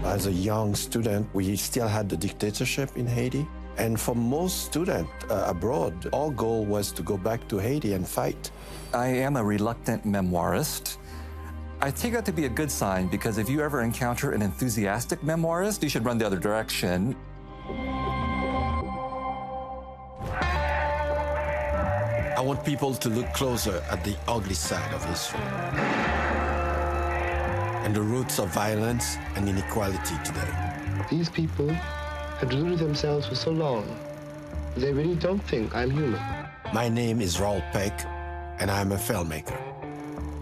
As a young student, we still had the dictatorship in Haiti. And for most students abroad, our goal was to go back to Haiti and fight. I am a reluctant memoirist. I take that to be a good sign, because if you ever encounter an enthusiastic memoirist, you should run the other direction. I want people to look closer at the ugly side of history and the roots of violence and inequality today. These people have deluded themselves for so long, they really don't think I'm human. My name is Raoul Peck, and I'm a filmmaker.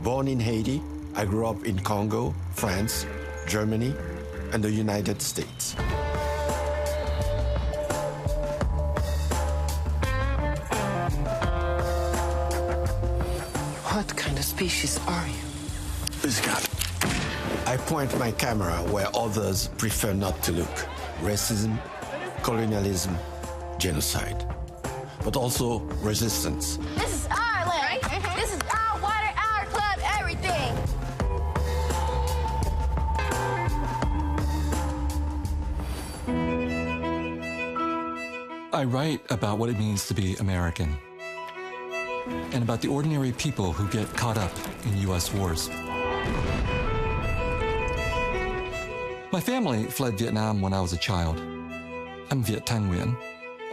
Born in Haiti, I grew up in Congo, France, Germany, and the United States. What kind of species are you? This guy. I point my camera where others prefer not to look. Racism, colonialism, genocide, but also resistance. This is our land, right? This is our water, our club, everything. I write about what it means to be American and about the ordinary people who get caught up in U.S. wars. My family fled Vietnam when I was a child. I'm Viet Thanh Nguyen,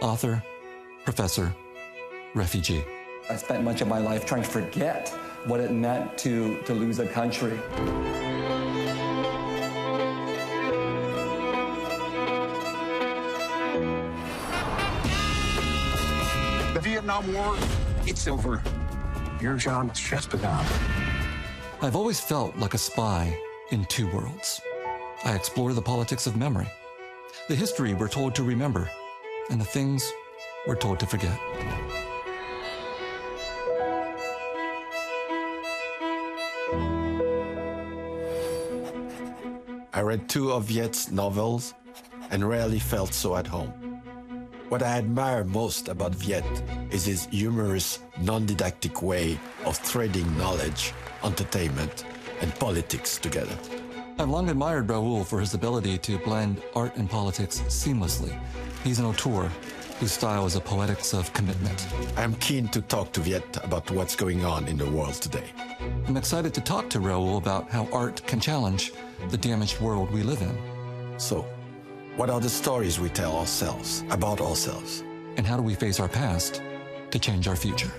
author, professor, refugee. I spent much of my life trying to forget what it meant to lose a country. The Vietnam War, it's over. Your job has just begun. I've always felt like a spy in two worlds. I explore the politics of memory, the history we're told to remember, and the things we're told to forget. I read 2 of Viet's novels and rarely felt so at home. What I admire most about Viet is his humorous, non-didactic way of threading knowledge, entertainment, and politics together. I've long admired Raoul for his ability to blend art and politics seamlessly. He's an auteur whose style is a poetics of commitment. I'm keen to talk to Viet about what's going on in the world today. I'm excited to talk to Raoul about how art can challenge the damaged world we live in. So, what are the stories we tell ourselves about ourselves? And how do we face our past to change our future?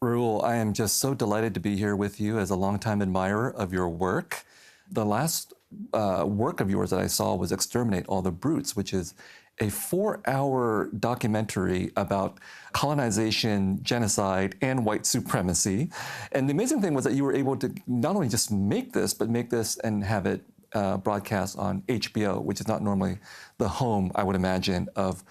Raoul, I am just so delighted to be here with you as a longtime admirer of your work. The last work of yours that I saw was Exterminate All the Brutes, which is a 4-hour documentary about colonization, genocide, and white supremacy. And the amazing thing was that you were able to not only just make this, but make this and have it broadcast on HBO, which is not normally the home, I would imagine, of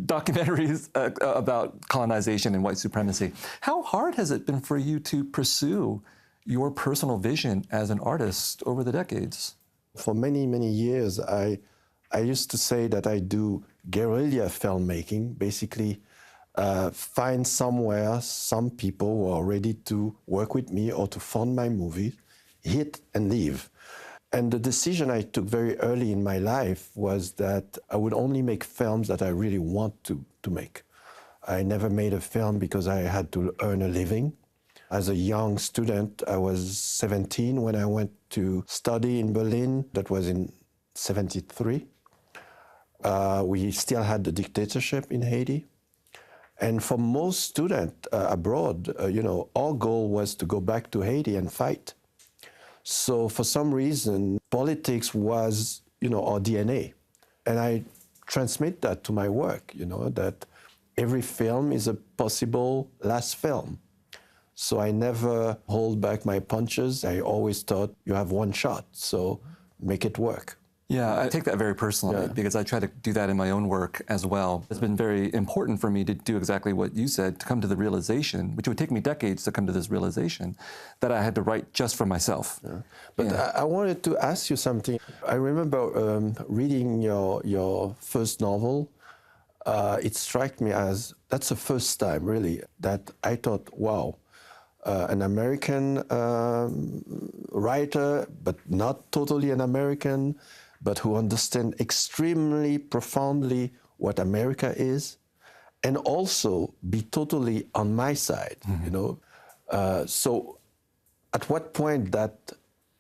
documentaries about colonization and white supremacy. How hard has it been for you to pursue your personal vision as an artist over the decades? For many, many years, I used to say that I do guerrilla filmmaking, basically find somewhere some people who are ready to work with me or to fund my movies, hit and leave. And the decision I took very early in my life was that I would only make films that I really want to make. I never made a film because I had to earn a living. As a young student, I was 17 when I went to study in Berlin. That was in 73. We still had the dictatorship in Haiti. And for most students abroad, our goal was to go back to Haiti and fight. So for some reason, politics was, our DNA. And I transmit that to my work, that every film is a possible last film. So I never hold back my punches. I always thought you have one shot, so make it work. Yeah, I take that very personally because I try to do that in my own work as well. It's been very important for me to do exactly what you said, to come to the realization, which would take me decades to come to this realization, that I had to write just for myself. Yeah. But I wanted to ask you something. I remember reading your first novel. It struck me as, that's the first time, really, that I thought, wow, an American writer, but not totally an American, but who understand extremely profoundly what America is, and also be totally on my side, you know. So at what point that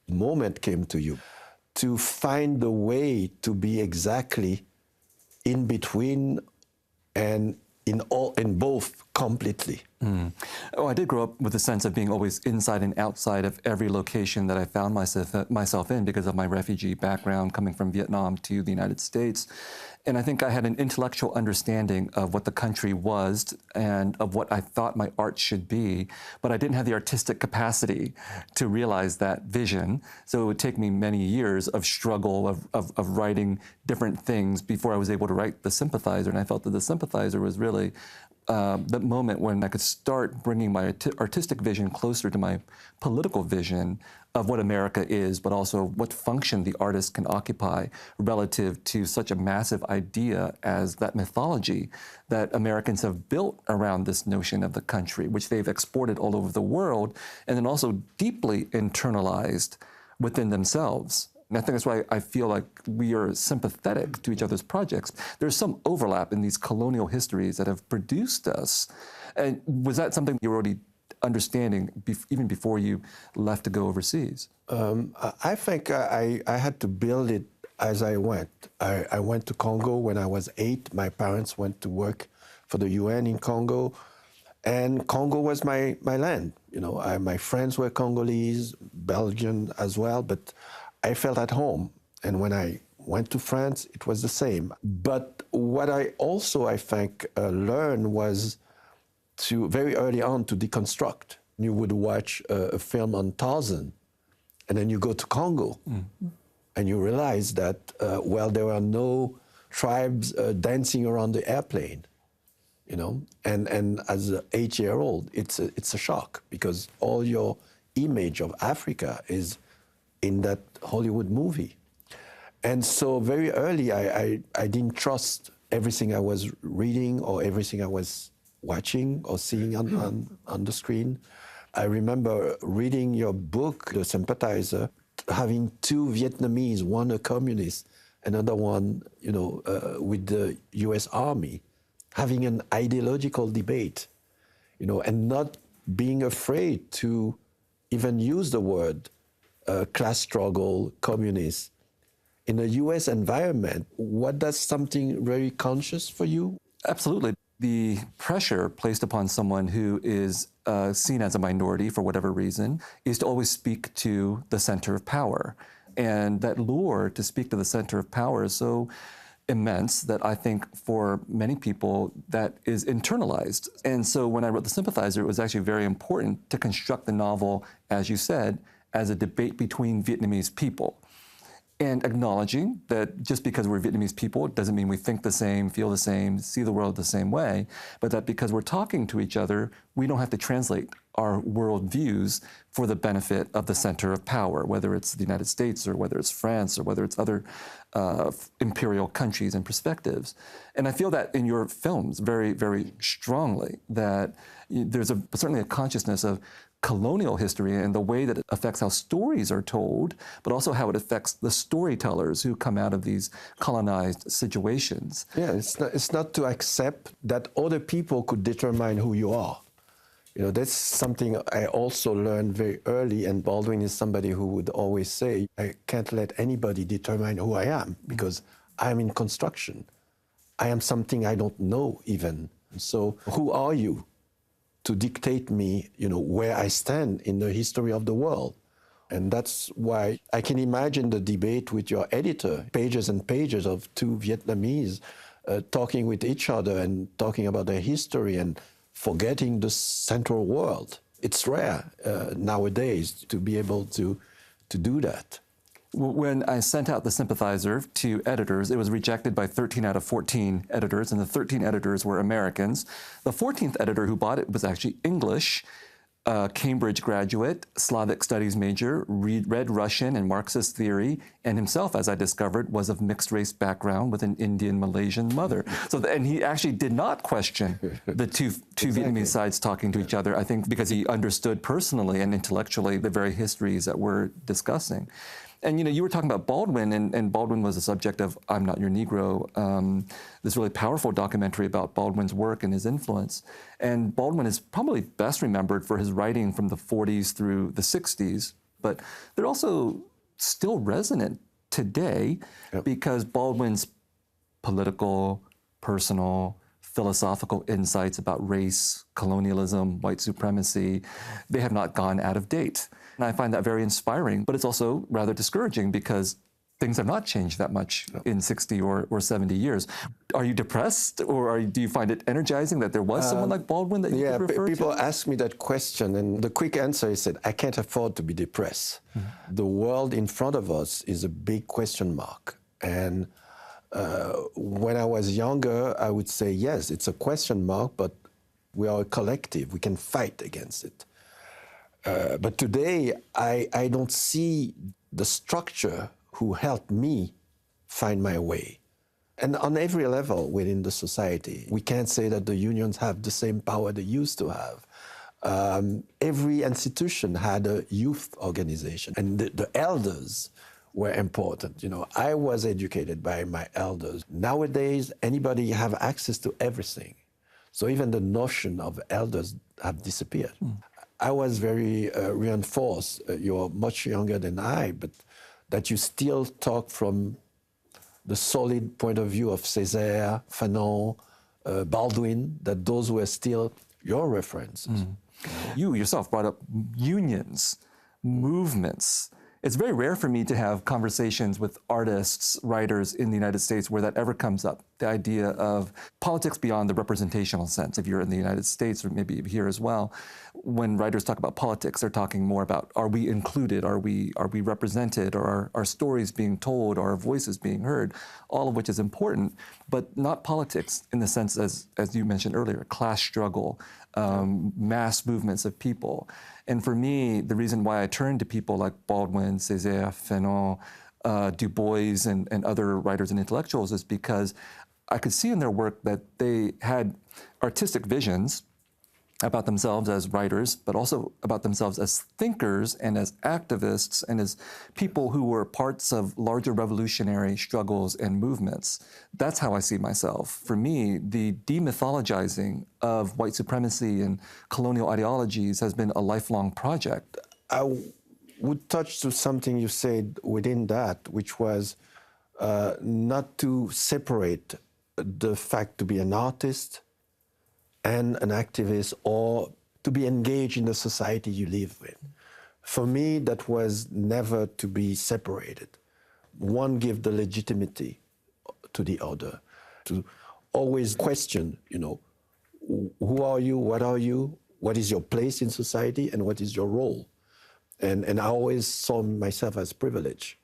moment came to you to find the way to be exactly in between and in both completely? Oh, I did grow up with a sense of being always inside and outside of every location that I found myself in because of my refugee background coming from Vietnam to the United States. And I think I had an intellectual understanding of what the country was and of what I thought my art should be, but I didn't have the artistic capacity to realize that vision. So it would take me many years of struggle, of writing different things before I was able to write The Sympathizer. And I felt that The Sympathizer was really the moment when I could start bringing my artistic vision closer to my political vision of what America is, but also what function the artist can occupy relative to such a massive idea as that mythology that Americans have built around this notion of the country, which they've exported all over the world, and then also deeply internalized within themselves. And I think that's why I feel like we are sympathetic to each other's projects. There's some overlap in these colonial histories that have produced us. And was that something you were already understanding even before you left to go overseas? I think I had to build it as I went. I went to Congo when I was 8. My parents went to work for the UN in Congo. And Congo was my land. You know, my friends were Congolese, Belgian as well, but I felt at home. And when I went to France, it was the same. But what I also, I think, learned was to, very early on, to deconstruct. You would watch a film on Tarzan, and then you go to Congo, and you realize that, well, there are no tribes dancing around the airplane, you know? And as an 8-year-old, it's a shock, because all your image of Africa is in that Hollywood movie. And so very early, I didn't trust everything I was reading or everything I was watching or seeing on the screen. I remember reading your book, The Sympathizer, having 2 Vietnamese, one a communist, another one, you know, with the US Army, having an ideological debate, you know, and not being afraid to even use the word class struggle, communist. In a US environment, what does something very conscious for you? Absolutely. The pressure placed upon someone who is seen as a minority for whatever reason is to always speak to the center of power. And that lure to speak to the center of power is so immense that I think for many people that is internalized. And so when I wrote The Sympathizer, it was actually very important to construct the novel, as you said, as a debate between Vietnamese people. And acknowledging that just because we're Vietnamese people doesn't mean we think the same, feel the same, see the world the same way, but that because we're talking to each other, we don't have to translate our worldviews for the benefit of the center of power, whether it's the United States or whether it's France or whether it's other imperial countries and perspectives. And I feel that in your films very, very strongly, that there's certainly a consciousness of colonial history and the way that it affects how stories are told, but also how it affects the storytellers who come out of these colonized situations. Yeah, it's not to accept that other people could determine who you are. You know, that's something I also learned very early, and Baldwin is somebody who would always say, I can't let anybody determine who I am, because I'm in construction. I am something I don't know even. So who are you to dictate me, you know, where I stand in the history of the world? And that's why I can imagine the debate with your editor, pages and pages of 2 Vietnamese talking with each other and talking about their history and forgetting the central world. It's rare nowadays to be able to do that. When I sent out The Sympathizer to editors, it was rejected by 13 out of 14 editors, and the 13 editors were Americans. The 14th editor who bought it was actually English, Cambridge graduate, Slavic studies major, read Russian and Marxist theory, and himself, as I discovered, was of mixed race background with an Indian Malaysian mother. And he actually did not question the two Vietnamese sides talking to each other, I think because he understood personally and intellectually the very histories that we're discussing. And you were talking about Baldwin, and Baldwin was the subject of I'm Not Your Negro, this really powerful documentary about Baldwin's work and his influence. And Baldwin is probably best remembered for his writing from the 40s through the 60s, but they're also still resonant today because Baldwin's political, personal, philosophical insights about race, colonialism, white supremacy, they have not gone out of date. And I find that very inspiring, but it's also rather discouraging because things have not changed that much in 60 or 70 years. Are you depressed, or do you find it energizing that there was someone like Baldwin that you could refer to? People ask me that question, and the quick answer is that I can't afford to be depressed. Mm-hmm. The world in front of us is a big question mark. And when I was younger, I would say, yes, it's a question mark, but we are a collective. We can fight against it. But today, I don't see the structure who helped me find my way. And on every level within the society, we can't say that the unions have the same power they used to have. Every institution had a youth organization, and the elders were important. I was educated by my elders. Nowadays, anybody have access to everything. So even the notion of elders have disappeared. I was very reinforced. You're much younger than I, but that you still talk from the solid point of view of Césaire, Fanon, Baldwin, that those were still your references. You yourself brought up unions, movements. It's very rare for me to have conversations with artists, writers in the United States where that ever comes up, the idea of politics beyond the representational sense, if you're in the United States or maybe here as well. When writers talk about politics, they're talking more about, are we included, are we represented, or are our stories being told, or our voices being heard, all of which is important, but not politics in the sense, as you mentioned earlier, class struggle, mass movements of people. And for me, the reason why I turned to people like Baldwin, Césaire, Fanon, Du Bois, and other writers and intellectuals is because I could see in their work that they had artistic visions about themselves as writers, but also about themselves as thinkers and as activists and as people who were parts of larger revolutionary struggles and movements. That's how I see myself. For me, the demythologizing of white supremacy and colonial ideologies has been a lifelong project. I would touch to something you said within that, which was not to separate the fact to be an artist and an activist, or to be engaged in the society you live with. For me, that was never to be separated. One give the legitimacy to the other, to always question, who are you, what is your place in society, and what is your role? And I always saw myself as privileged.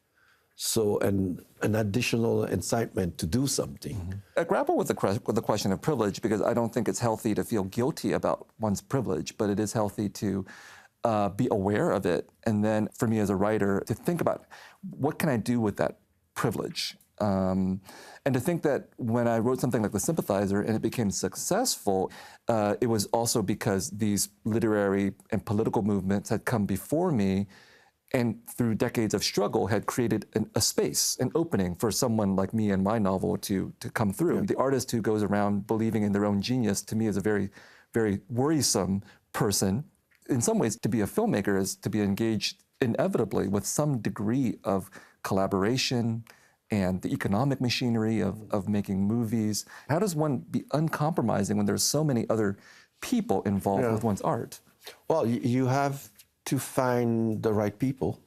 So an additional incitement to do something. I grapple with the question of privilege because I don't think it's healthy to feel guilty about one's privilege, but it is healthy to be aware of it. And then for me as a writer, to think about what can I do with that privilege? And to think that when I wrote something like The Sympathizer and it became successful, it was also because these literary and political movements had come before me and through decades of struggle had created a space, an opening for someone like me and my novel to come through. Yeah. The artist who goes around believing in their own genius, to me, is a very, very worrisome person. In some ways, to be a filmmaker is to be engaged inevitably with some degree of collaboration and the economic machinery of making movies. How does one be uncompromising when there's so many other people involved with one's art? Well, you have to find the right people,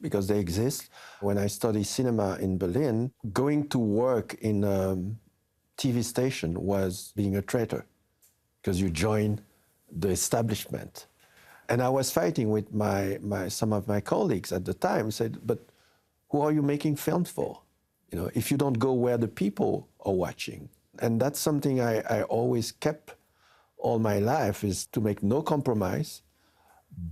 because they exist. When I studied cinema in Berlin, going to work in a TV station was being a traitor, because you join the establishment. And I was fighting with some of my colleagues at the time, said, but who are you making films for? You know, if you don't go where the people are watching. And that's something I always kept all my life, is to make no compromise,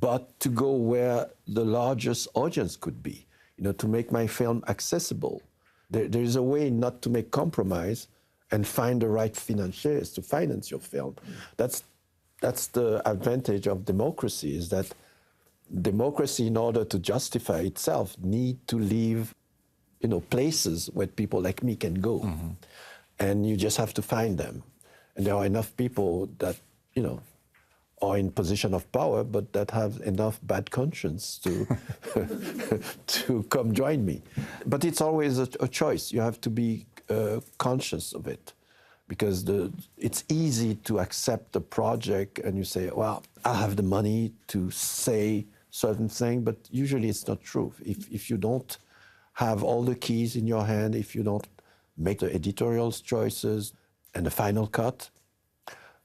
but to go where the largest audience could be, you know, to make my film accessible. There is a way not to make compromise and find the right financiers to finance your film. That's the advantage of democracy, is that democracy, in order to justify itself, need to leave, you know, places where people like me can go. Mm-hmm. And you just have to find them. And there are enough people that, you know, are in position of power, but that have enough bad conscience to to come join me. But it's always a choice. You have to be conscious of it, because it's easy to accept a project and you say, well, I have the money to say certain thing, but usually it's not true. If you don't have all the keys in your hand, if you don't make the editorial choices and the final cut,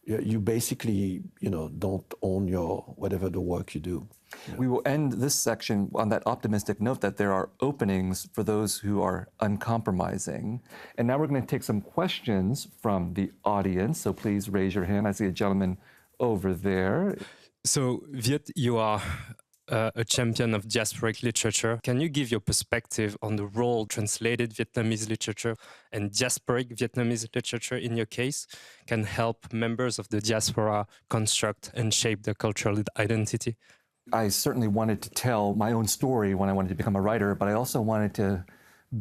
you basically, you know, don't own your whatever the work you do. You know? We will end this section on that optimistic note that there are openings for those who are uncompromising. And now we're going to take some questions from the audience. So please raise your hand. I see a gentleman over there. So, Viet, you are a champion of diasporic literature. Can you give your perspective on the role translated Vietnamese literature and diasporic Vietnamese literature, in your case, can help members of the diaspora construct and shape their cultural identity? I certainly wanted to tell my own story when I wanted to become a writer, but I also wanted to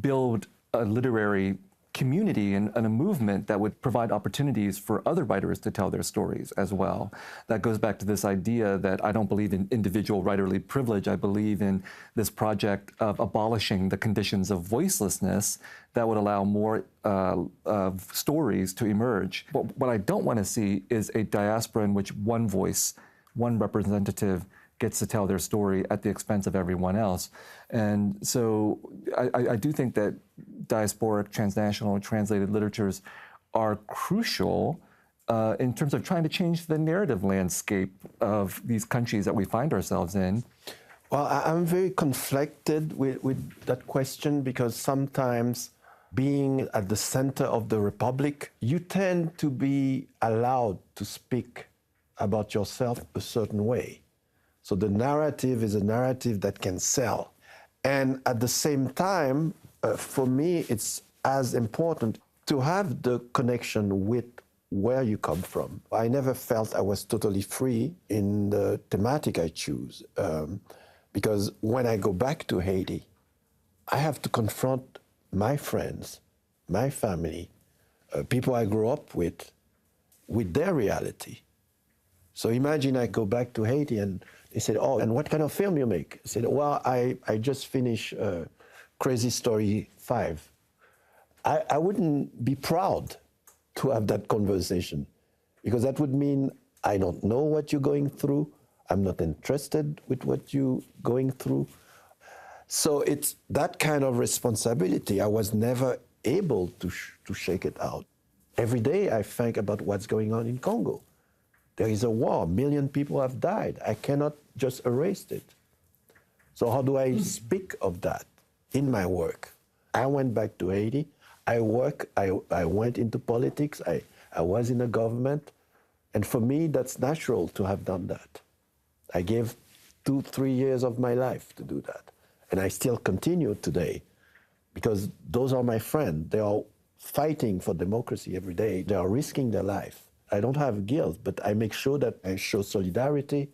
build a literary community and a movement that would provide opportunities for other writers to tell their stories as well. That goes back to this idea that I don't believe in individual writerly privilege. I believe in this project of abolishing the conditions of voicelessness that would allow more stories to emerge. But what I don't want to see is a diaspora in which one voice, one representative gets to tell their story at the expense of everyone else. And so I do think that diasporic, transnational, translated literatures are crucial in terms of trying to change the narrative landscape of these countries that we find ourselves in. Well, I'm very conflicted with that question, because sometimes being at the center of the Republic, you tend to be allowed to speak about yourself a certain way. So the narrative is a narrative that can sell. And at the same time, for me, it's as important to have the connection with where you come from. I never felt I was totally free in the thematic I choose, because when I go back to Haiti, I have to confront my friends, my family, people I grew up with their reality. So imagine I go back to Haiti and they said, oh, and what kind of film you make? I said, well, I just finished Crazy Story 5. I wouldn't be proud to have that conversation, because that would mean I don't know what you're going through. I'm not interested with what you're going through. So it's that kind of responsibility. I was never able to shake it out. Every day I think about what's going on in Congo. There is a war, 1 million people have died. I cannot just erase it. So how do I speak of that in my work? I went back to Haiti. I went into politics. I was in the government. And for me, that's natural to have done that. I gave 2-3 years of my life to do that. And I still continue today, because those are my friends. They are fighting for democracy every day. They are risking their life. I don't have guilt, but I make sure that I show solidarity,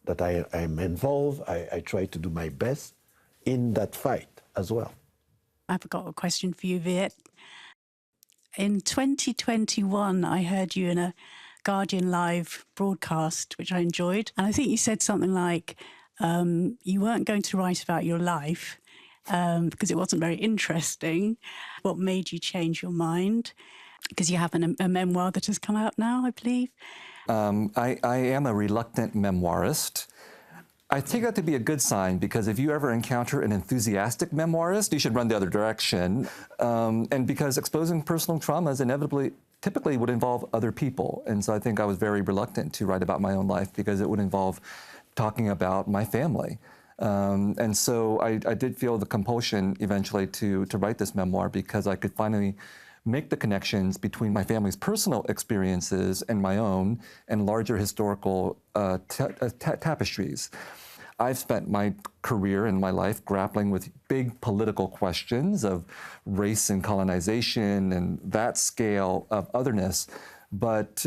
that I'm involved. I try to do my best in that fight as well. I've got a question for you, Viet. In 2021, I heard you in a Guardian Live broadcast, which I enjoyed. And I think you said something like, you weren't going to write about your life because it wasn't very interesting. What made you change your mind? Because you have a memoir that has come out now, I believe. I am a reluctant memoirist. I take that to be a good sign, because if you ever encounter an enthusiastic memoirist, you should run the other direction. And because exposing personal traumas typically would involve other people. And so I think I was very reluctant to write about my own life, because it would involve talking about my family. And so I did feel the compulsion eventually to write this memoir because I could finally make the connections between my family's personal experiences and my own and larger historical tapestries. I've spent my career and my life grappling with big political questions of race and colonization and that scale of otherness. But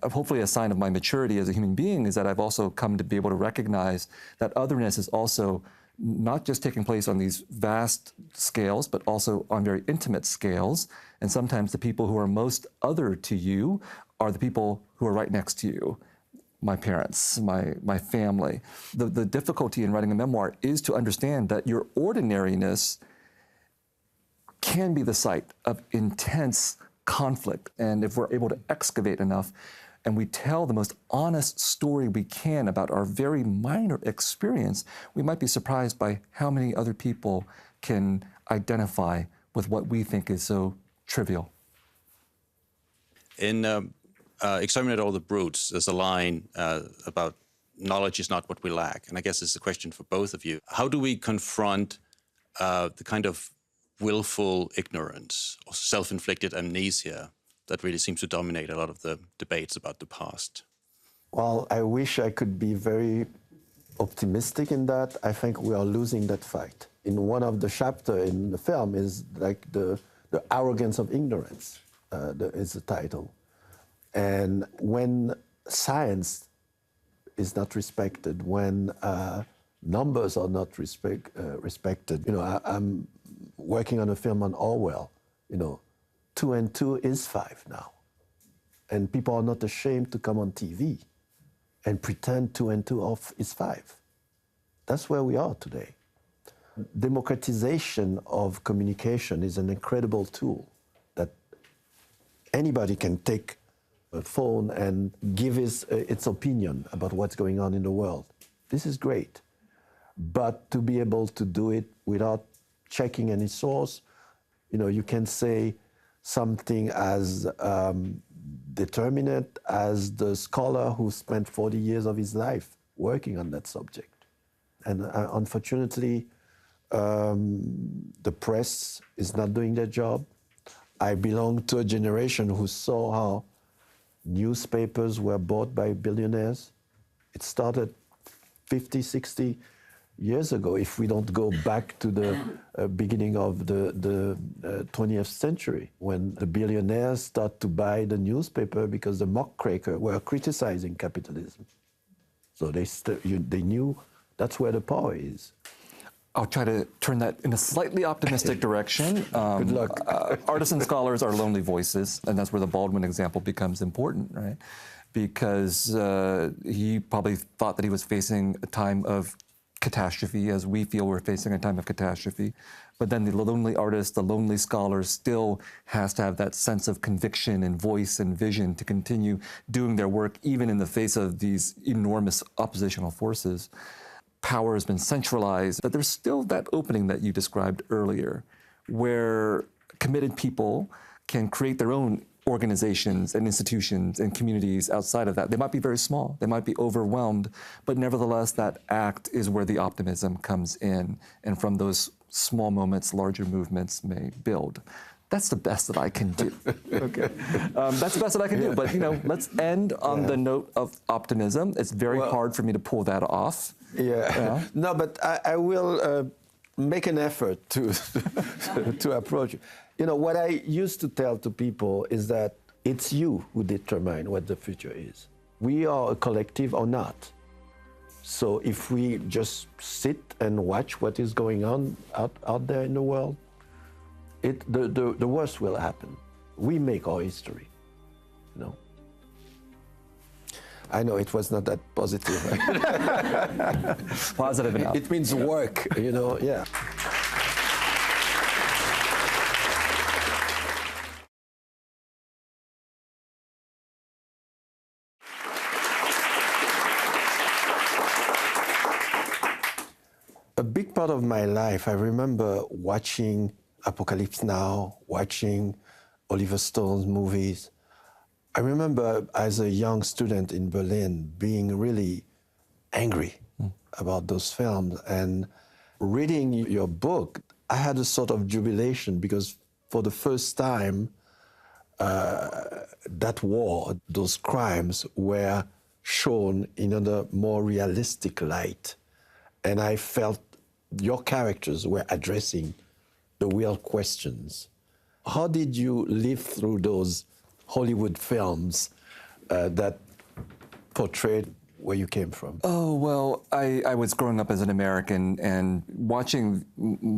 hopefully a sign of my maturity as a human being is that I've also come to be able to recognize that otherness is also not just taking place on these vast scales, but also on very intimate scales. And sometimes the people who are most other to you are the people who are right next to you. My parents, my family. The difficulty in writing a memoir is to understand that your ordinariness can be the site of intense conflict. And if we're able to excavate enough and we tell the most honest story we can about our very minor experience, we might be surprised by how many other people can identify with what we think is so trivial. In Exterminate All the Brutes, there's a line about knowledge is not what we lack. And I guess it's a question for both of you. How do we confront the kind of willful ignorance or self-inflicted amnesia that really seems to dominate a lot of the debates about the past? Well, I wish I could be very optimistic in that. I think we are losing that fight. In one of the chapters in the film is like the arrogance of ignorance is the title. And when science is not respected, when numbers are not respected, I'm working on a film on Orwell, 2 and 2 is 5 now. And people are not ashamed to come on TV and pretend 2 and 2 is 5. That's where we are today. Democratization of communication is an incredible tool that anybody can take a phone and give its opinion about what's going on in the world. This is great. But to be able to do it without checking any source, you can say something as determinate as the scholar who spent 40 years of his life working on that subject. And unfortunately, the press is not doing their job. I belong to a generation who saw how newspapers were bought by billionaires. It started 50, 60 years ago, if we don't go back to the beginning of the 20th century, when the billionaires start to buy the newspaper because the muckraker were criticizing capitalism. So they knew that's where the power is. I'll try to turn that in a slightly optimistic direction. Good luck. Artisan scholars are lonely voices, and that's where the Baldwin example becomes important, right? Because he probably thought that he was facing a time of catastrophe, as we feel we're facing a time of catastrophe. But then the lonely artist, the lonely scholar still has to have that sense of conviction and voice and vision to continue doing their work, even in the face of these enormous oppositional forces. Power has been centralized, but there's still that opening that you described earlier, where committed people can create their own organizations and institutions and communities outside of that. They might be very small, they might be overwhelmed, but nevertheless, that act is where the optimism comes in. And from those small moments, larger movements may build. That's the best that I can do. Okay, that's the best that I can do. But let's end on the note of optimism. It's very hard for me to pull that off. Yeah. No, but I will make an effort to approach it. What I used to tell to people is that it's you who determine what the future is. We are a collective or not. So if we just sit and watch what is going on out there in the world, the worst will happen. We make our history, I know it was not that positive. Positive enough. It means work, yeah. A big part of my life, I remember watching Apocalypse Now, watching Oliver Stone's movies. I remember as a young student in Berlin being really angry about those films. And reading your book, I had a sort of jubilation because for the first time, that war, those crimes were shown in a more realistic light. And I felt your characters were addressing the real questions. How did you live through those Hollywood films that portrayed where you came from? Oh, well, I was growing up as an American and watching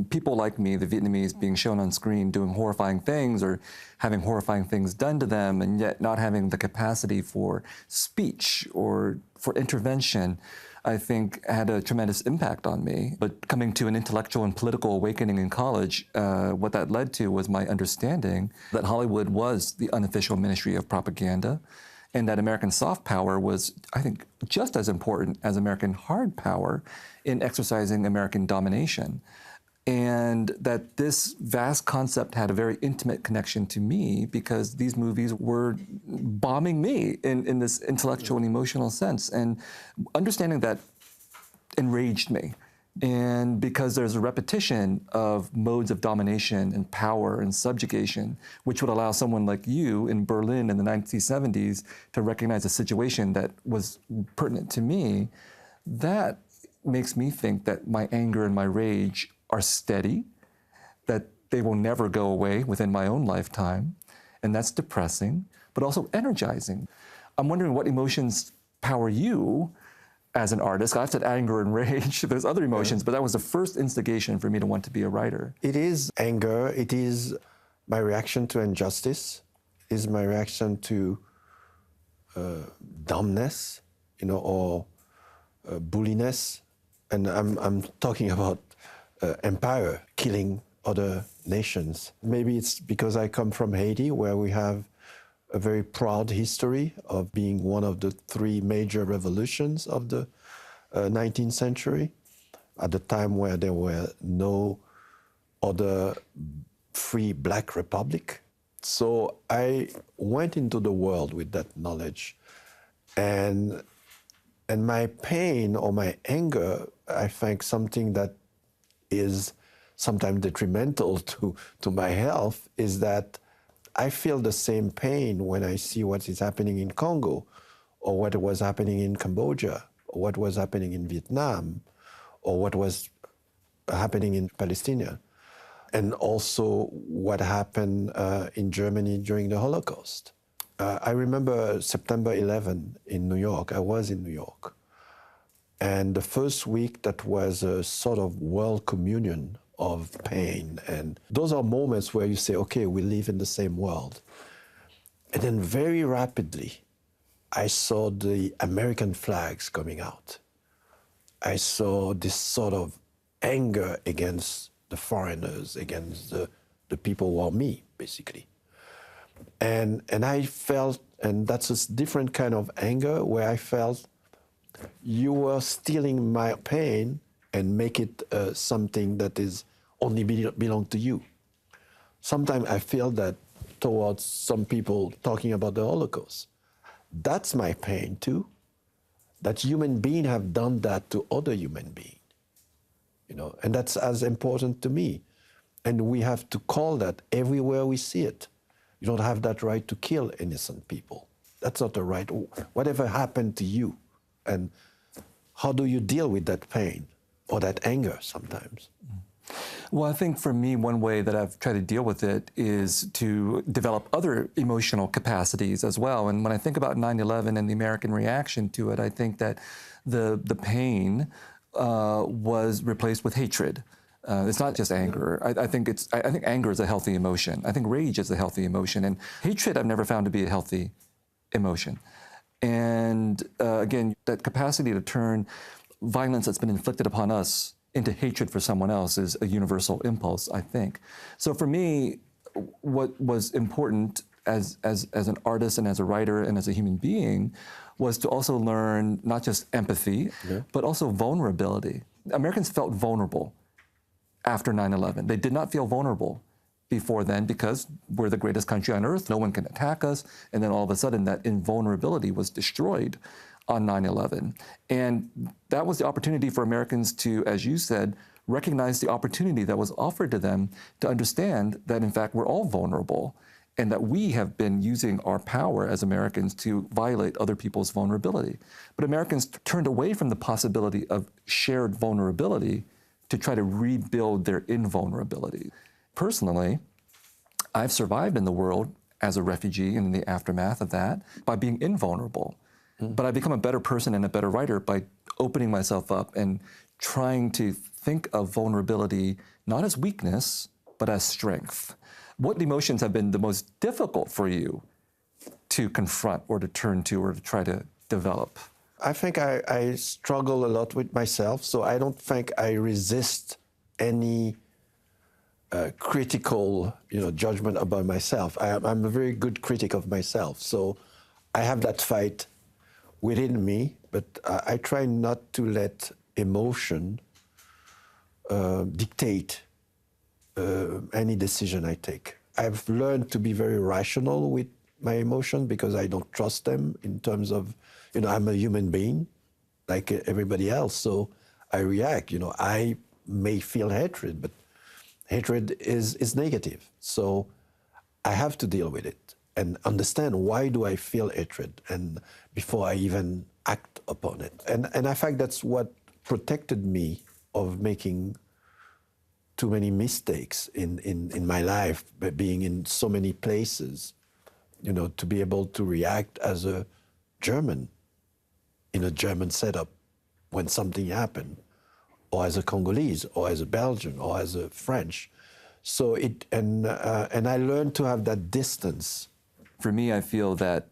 people like me, the Vietnamese, being shown on screen doing horrifying things or having horrifying things done to them, and yet not having the capacity for speech or for intervention, I think had a tremendous impact on me. But coming to an intellectual and political awakening in college, what that led to was my understanding that Hollywood was the unofficial ministry of propaganda, and that American soft power was, I think, just as important as American hard power in exercising American domination. And that this vast concept had a very intimate connection to me because these movies were bombing me in this intellectual and emotional sense. And understanding that enraged me. And because there's a repetition of modes of domination and power and subjugation, which would allow someone like you in Berlin in the 1970s to recognize a situation that was pertinent to me, that makes me think that my anger and my rage are steady, that they will never go away within my own lifetime, and that's depressing, but also energizing. I'm wondering what emotions power you as an artist. I've said anger and rage. There's other emotions, but that was the first instigation for me to want to be a writer. It is anger. It is my reaction to injustice. It is my reaction to dumbness, or bulliness. And I'm talking about empire killing other nations. Maybe it's because I come from Haiti, where we have a very proud history of being one of the three major revolutions of the 19th century, at the time where there were no other free black republic. So I went into the world with that knowledge, and my pain or my anger, I think something that is sometimes detrimental to my health, is that I feel the same pain when I see what is happening in Congo, or what was happening in Cambodia, or what was happening in Vietnam, or what was happening in Palestine, and also what happened in Germany during the Holocaust. I remember September 11 in New York. I was in New York. And the first week, that was a sort of world communion of pain. And those are moments where you say, okay, we live in the same world. And then very rapidly, I saw the American flags coming out. I saw this sort of anger against the foreigners, against the people who are me, basically. And I felt, and that's a different kind of anger, where I felt you were stealing my pain and make it something that is only belong to you. Sometimes I feel that towards some people talking about the Holocaust. That's my pain too, that human beings have done that to other human beings, and that's as important to me. And we have to call that everywhere we see it. You don't have that right to kill innocent people. That's not the right. Whatever happened to you, and how do you deal with that pain or that anger sometimes? Well, I think for me, one way that I've tried to deal with it is to develop other emotional capacities as well. And when I think about 9/11 and the American reaction to it, I think that the pain was replaced with hatred. It's not just anger. I think anger is a healthy emotion. I think rage is a healthy emotion, and hatred I've never found to be a healthy emotion. And again, that capacity to turn violence that's been inflicted upon us into hatred for someone else is a universal impulse, I think. So for me, what was important as an artist and as a writer and as a human being was to also learn not just empathy, but also vulnerability. Americans felt vulnerable after 9/11. They did not feel vulnerable before then because we're the greatest country on earth, no one can attack us, and then all of a sudden that invulnerability was destroyed on 9/11. And that was the opportunity for Americans to, as you said, recognize the opportunity that was offered to them to understand that, in fact, we're all vulnerable and that we have been using our power as Americans to violate other people's vulnerability. But Americans turned away from the possibility of shared vulnerability to try to rebuild their invulnerability. Personally, I've survived in the world as a refugee and in the aftermath of that by being invulnerable. But I've become a better person and a better writer by opening myself up and trying to think of vulnerability not as weakness, but as strength. What emotions have been the most difficult for you to confront or to turn to or to try to develop? I think I struggle a lot with myself, so I don't think I resist any critical, judgment about myself. I'm a very good critic of myself, so I have that fight within me, but I try not to let emotion dictate any decision I take. I've learned to be very rational with my emotion because I don't trust them in terms of, I'm a human being like everybody else, so I react. I may feel hatred, but hatred is negative. So I have to deal with it and understand why do I feel hatred and before I even act upon it. And I think that's what protected me of making too many mistakes in my life, but being in so many places, to be able to react as a German in a German setup when something happened, or as a Congolese, or as a Belgian, or as a French. So and I learned to have that distance. For me, I feel that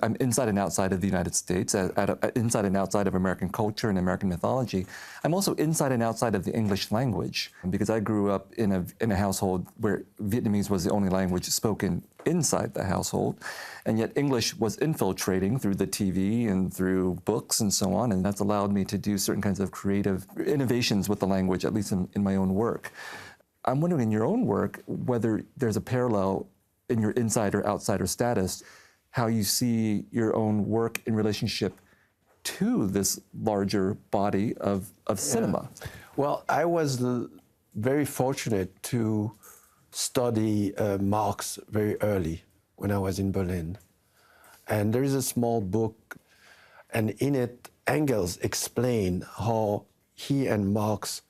I'm inside and outside of the United States, inside and outside of American culture and American mythology. I'm also inside and outside of the English language because I grew up in a household where Vietnamese was the only language spoken inside the household, and yet English was infiltrating through the TV and through books and so on, and that's allowed me to do certain kinds of creative innovations with the language, at least in my own work. I'm wondering in your own work whether there's a parallel in your insider outsider status, how you see your own work in relationship to this larger body of cinema. Yeah. Well, I was very fortunate to study Marx very early when I was in Berlin. And there is a small book, and in it, Engels explained how he and Marx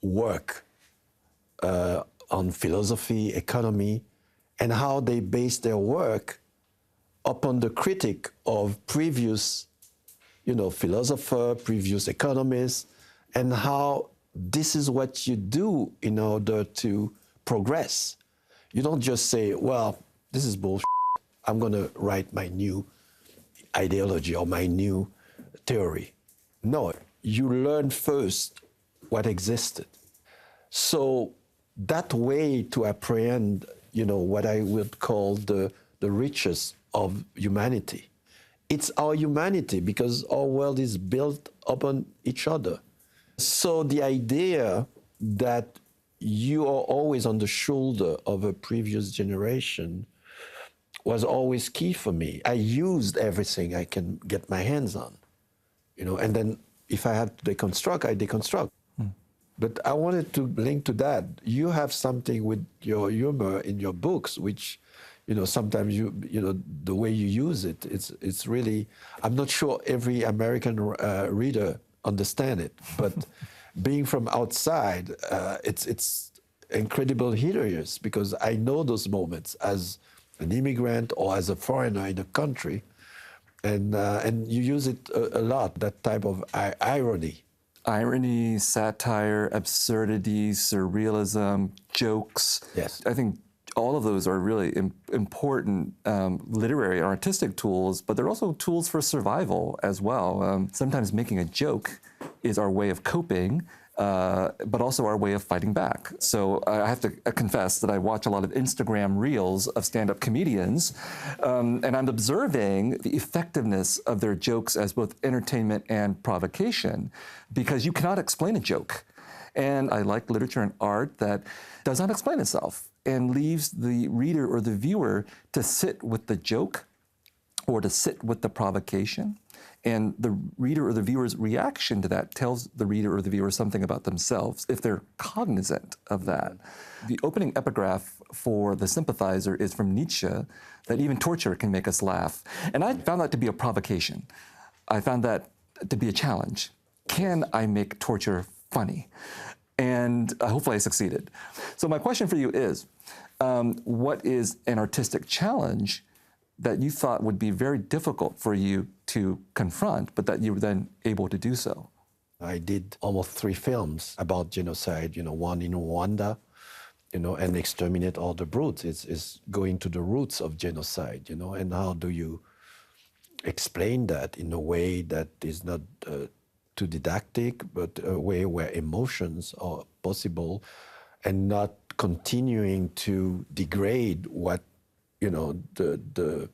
work on philosophy, economy, and how they base their work upon the critique of previous, philosopher, previous economists, and how this is what you do in order to progress. You don't just say, well, this is bullshit. I'm going to write my new ideology or my new theory. No, you learn first what existed. So that way to apprehend, what I would call the riches of humanity. It's our humanity because our world is built upon each other. So the idea that you are always on the shoulder of a previous generation was always key for me. I used everything I can get my hands on, and then if I have to deconstruct, I deconstruct. But I wanted to link to that. You have something with your humor in your books, which, sometimes the way you use it, it's really, I'm not sure every American reader understand it, but being from outside, it's incredible hilarious because I know those moments as an immigrant or as a foreigner in a country, and you use it a lot, that type of irony. Irony, satire, absurdity, surrealism, jokes. Yes. I think all of those are really important literary and artistic tools, but they're also tools for survival as well. Sometimes making a joke is our way of coping, but also our way of fighting back. So I have to confess that I watch a lot of Instagram reels of stand-up comedians, and I'm observing the effectiveness of their jokes as both entertainment and provocation, because you cannot explain a joke. And I like literature and art that does not explain itself and leaves the reader or the viewer to sit with the joke or to sit with the provocation And the reader or the viewer's reaction to that tells the reader or the viewer something about themselves, if they're cognizant of that. The opening epigraph for The Sympathizer is from Nietzsche, that even torture can make us laugh. And I found that to be a provocation. I found that to be a challenge. Can I make torture funny? And hopefully I succeeded. So my question for you is, what is an artistic challenge that you thought would be very difficult for you to confront, but that you were then able to do so? I did almost 3 films about genocide, one in Rwanda, and Exterminate All the Brutes. It's going to the roots of genocide, and how do you explain that in a way that is not too didactic, but a way where emotions are possible and not continuing to degrade what the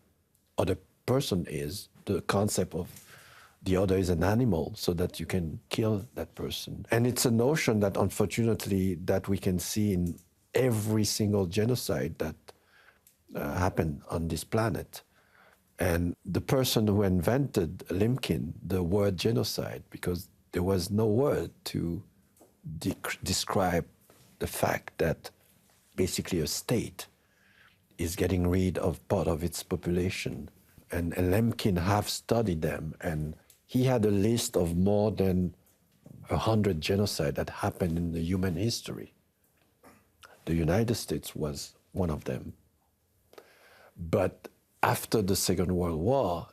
other person is, the concept of the other is an animal, so that you can kill that person. And it's a notion that, unfortunately, that we can see in every single genocide that happened on this planet. And the person who invented Limkin, the word genocide, because there was no word to describe the fact that basically a state is getting rid of part of its population. And Lemkin have studied them, and he had a list of more than 100 genocides that happened in the human history. The United States was one of them. But after the Second World War,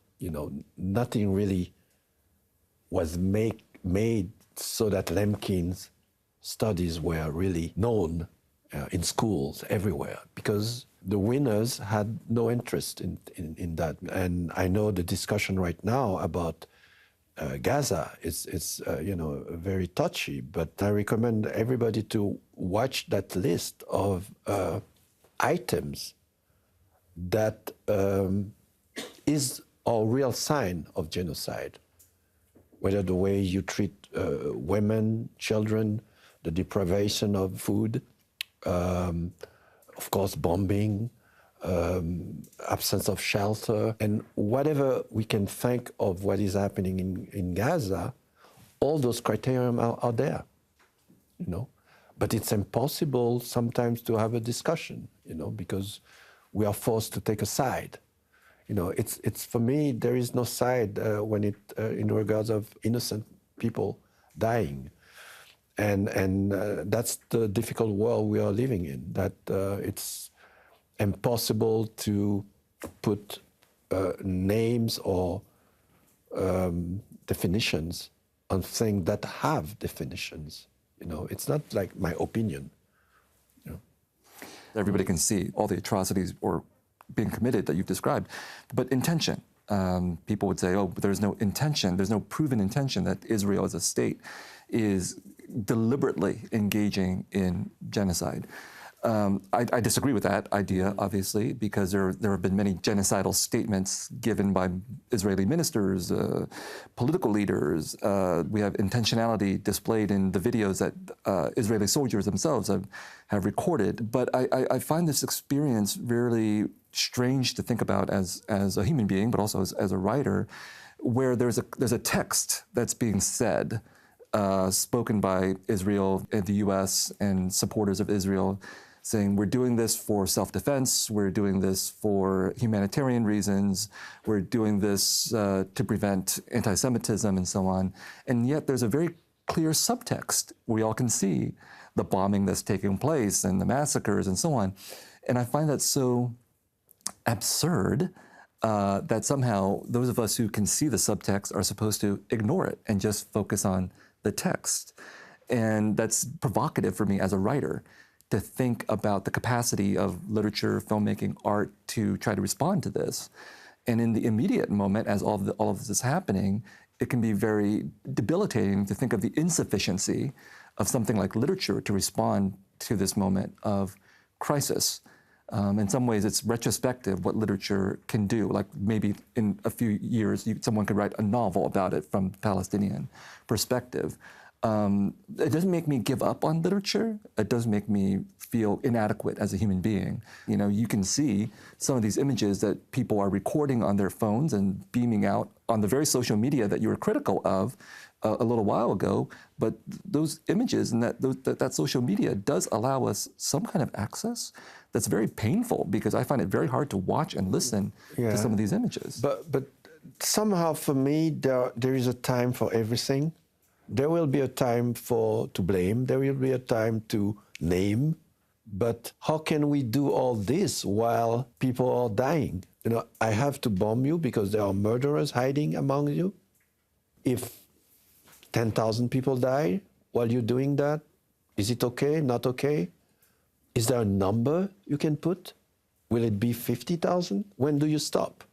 nothing really was made so that Lemkin's studies were really known in schools everywhere, because the winners had no interest in that. And I know the discussion right now about Gaza is very touchy, but I recommend everybody to watch that list of items that is a real sign of genocide, whether the way you treat women, children, the deprivation of food, of course, bombing, absence of shelter, and whatever we can think of what is happening in Gaza, all those criteria are there, But it's impossible sometimes to have a discussion, because we are forced to take a side. It's for me, there is no side when in regards of innocent people dying. And that's the difficult world we are living in, that it's impossible to put names or definitions on things that have definitions. It's not like my opinion. Everybody can see all the atrocities or being committed that you've described, but intention. People would say, oh, there's no intention, there's no proven intention that Israel as a state is deliberately engaging in genocide. I disagree with that idea, obviously, because there have been many genocidal statements given by Israeli ministers, political leaders. We have intentionality displayed in the videos that Israeli soldiers themselves have recorded. But I find this experience really strange to think about as a human being, but also as a writer, where there's a text that's being said, spoken by Israel and the U.S. and supporters of Israel, saying we're doing this for self-defense, we're doing this for humanitarian reasons, we're doing this to prevent anti-Semitism and so on. And yet there's a very clear subtext. We all can see the bombing that's taking place and the massacres and so on. And I find that so absurd that somehow those of us who can see the subtext are supposed to ignore it and just focus on the text. And that's provocative for me as a writer, to think about the capacity of literature, filmmaking, art to try to respond to this. And in the immediate moment, as all of this is happening, it can be very debilitating to think of the insufficiency of something like literature to respond to this moment of crisis. In some ways, it's retrospective what literature can do. Like maybe in a few years, someone could write a novel about it from Palestinian perspective. It doesn't make me give up on literature. It does make me feel inadequate as a human being. You know, you can see some of these images that people are recording on their phones and beaming out on the very social media that you were critical of a little while ago. But those images and that social media does allow us some kind of access that's very painful, because I find it very hard to watch and listen to some of these images. But somehow for me, there is a time for everything. There will be a time to blame. There will be a time to name. But how can we do all this while people are dying? You know, I have to bomb you because there are murderers hiding among you. If 10,000 people die while you're doing that, is it okay, not okay? Is there a number you can put? Will it be 50,000? When do you stop?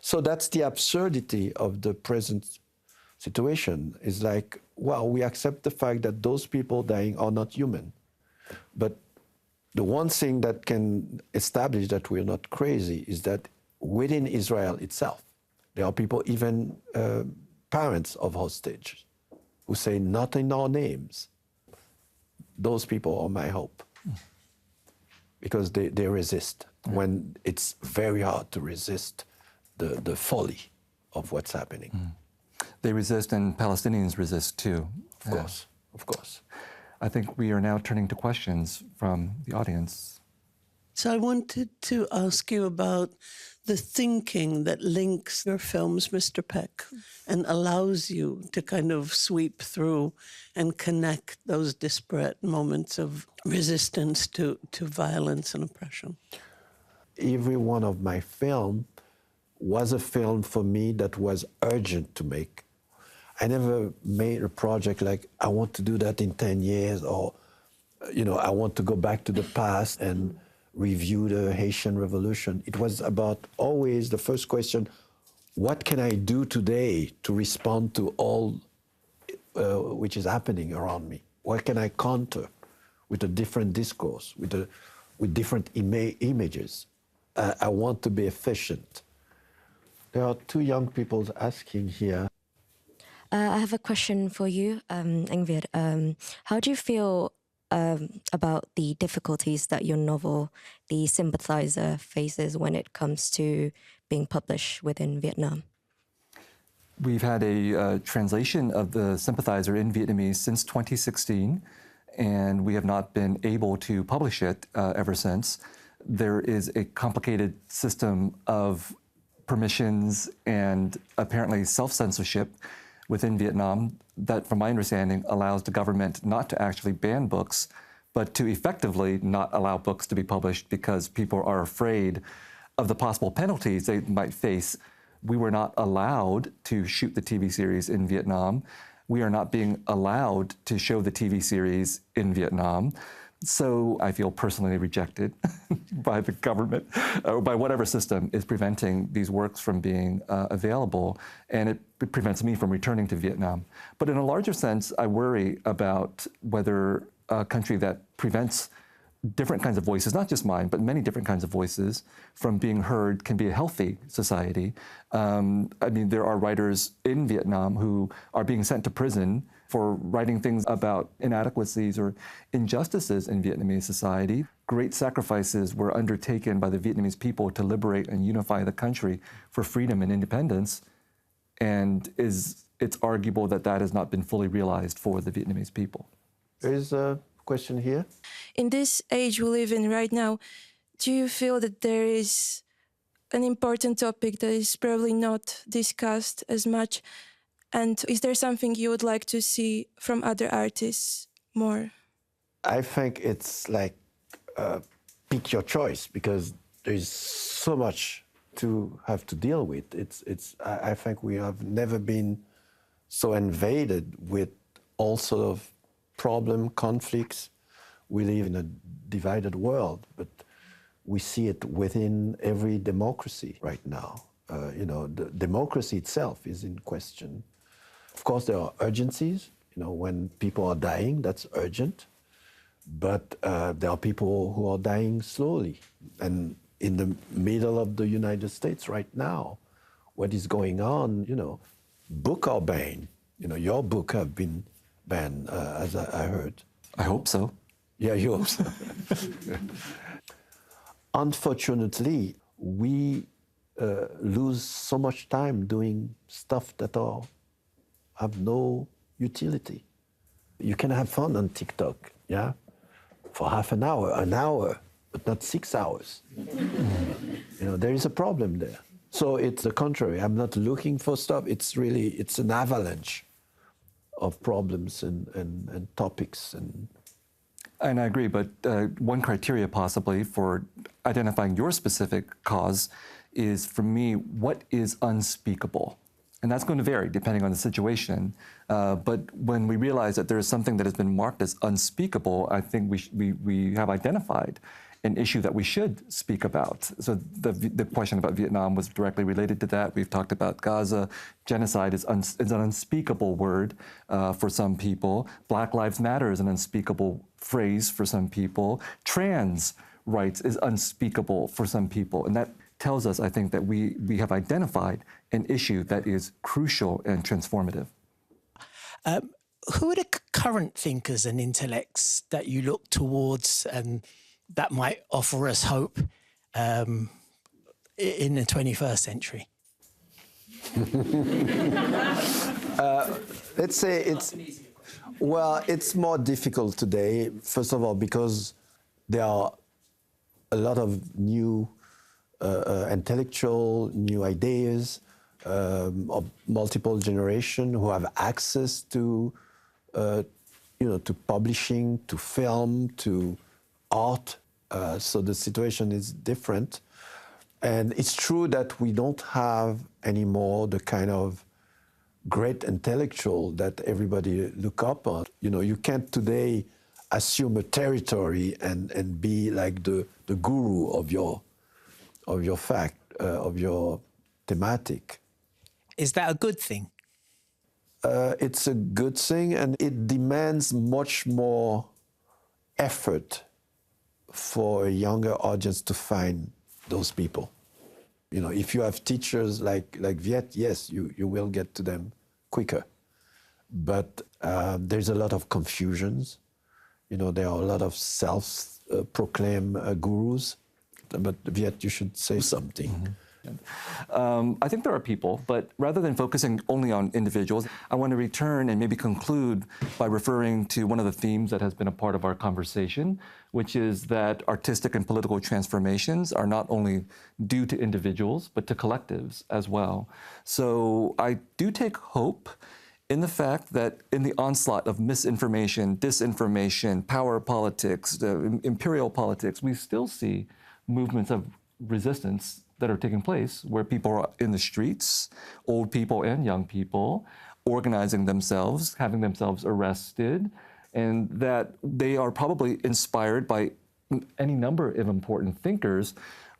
So that's the absurdity of the present situation. Is like, well, we accept the fact that those people dying are not human. But the one thing that can establish that we're not crazy is that within Israel itself, there are people, even parents of hostages, who say, not in our names. Those people are my hope. Because they resist when it's very hard to resist the folly of what's happening. They resist, and Palestinians resist too. Of course. I think we are now turning to questions from the audience. So I wanted to ask you about the thinking that links your films, Mr. Peck, and allows you to kind of sweep through and connect those disparate moments of resistance to violence and oppression. Every one of my films was a film for me that was urgent to make. I never made a project like, I want to do that in 10 years, or, you know, I want to go back to the past and review the Haitian Revolution. It was about always the first question, what can I do today to respond to all which is happening around me? What can I counter with a different discourse, with different images? I want to be efficient. There are two young people asking here. I have a question for you, Nguyen. How do you feel about the difficulties that your novel, The Sympathizer, faces when it comes to being published within Vietnam? We've had a translation of The Sympathizer in Vietnamese since 2016, and we have not been able to publish it ever since. There is a complicated system of permissions and apparently self-censorship within Vietnam that, from my understanding, allows the government not to actually ban books, but to effectively not allow books to be published because people are afraid of the possible penalties they might face. We were not allowed to shoot the TV series in Vietnam. We are not being allowed to show the TV series in Vietnam. So I feel personally rejected by the government, or by whatever system is preventing these works from being available, and it prevents me from returning to Vietnam. But in a larger sense, I worry about whether a country that prevents different kinds of voices, not just mine, but many different kinds of voices, from being heard can be a healthy society. I mean, there are writers in Vietnam who are being sent to prison for writing things about inadequacies or injustices in Vietnamese society. Great sacrifices were undertaken by the Vietnamese people to liberate and unify the country for freedom and independence. And it's arguable that that has not been fully realized for the Vietnamese people. There is a question here. In this age we live in right now, do you feel that there is an important topic that is probably not discussed as much? And is there something you would like to see from other artists more? I think it's like pick your choice, because there's so much to have to deal with. I think we have never been so invaded with all sort of problem, conflicts. We live in a divided world, but we see it within every democracy right now. You know, the democracy itself is in question. Of course, there are urgencies. You know, when people are dying, that's urgent. But there are people who are dying slowly. And in the middle of the United States right now, what is going on, you know, books are banned. You know, your book have been banned, as I heard. I hope so. Yeah, you hope so. Unfortunately, we lose so much time doing stuff that have no utility. You can have fun on TikTok, yeah, for half an hour, but not 6 hours. There is a problem there. So it's the contrary. I'm not looking for stuff. It's an avalanche of problems and topics. And I agree, but one criteria possibly for identifying your specific cause is, for me, what is unspeakable? And that's going to vary depending on the situation. But when we realize that there is something that has been marked as unspeakable, I think we have identified an issue that we should speak about. So the question about Vietnam was directly related to that. We've talked about Gaza. Genocide is an unspeakable word for some people. Black Lives Matter is an unspeakable phrase for some people. Trans rights is unspeakable for some people. And that tells us, I think, that we have identified an issue that is crucial and transformative. Who are the current thinkers and intellects that you look towards and that might offer us hope in the 21st century? Let's say it's more difficult today, first of all, because there are a lot of new intellectual, new ideas of multiple generations who have access to, to publishing, to film, to art. So the situation is different. And it's true that we don't have anymore the kind of great intellectual that everybody look up on. You can't today assume a territory and be like the guru of your fact, of your thematic. Is that a good thing? It's a good thing, and it demands much more effort for a younger audience to find those people. If you have teachers like Viet, yes, you will get to them quicker. But there's a lot of confusions. There are a lot of self-proclaimed gurus. But Viet, you should say something. Mm-hmm. I think there are people, but rather than focusing only on individuals, I want to return and maybe conclude by referring to one of the themes that has been a part of our conversation, which is that artistic and political transformations are not only due to individuals, but to collectives as well. So I do take hope in the fact that in the onslaught of misinformation, disinformation, power politics, imperial politics, we still see movements of resistance that are taking place where people are in the streets, old people and young people, organizing themselves, having themselves arrested, and that they are probably inspired by any number of important thinkers.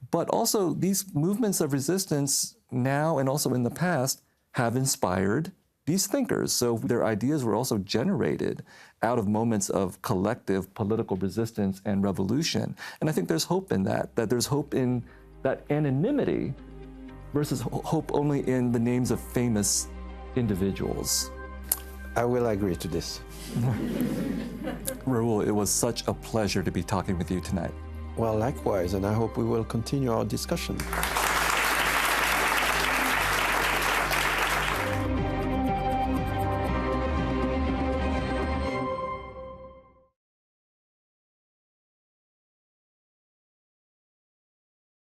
But also these movements of resistance now and also in the past have inspired these thinkers. So their ideas were also generated out of moments of collective political resistance and revolution. And I think there's hope in that there's hope in that anonymity versus hope only in the names of famous individuals. I will agree to this. Raoul, it was such a pleasure to be talking with you tonight. Well, likewise, and I hope we will continue our discussion.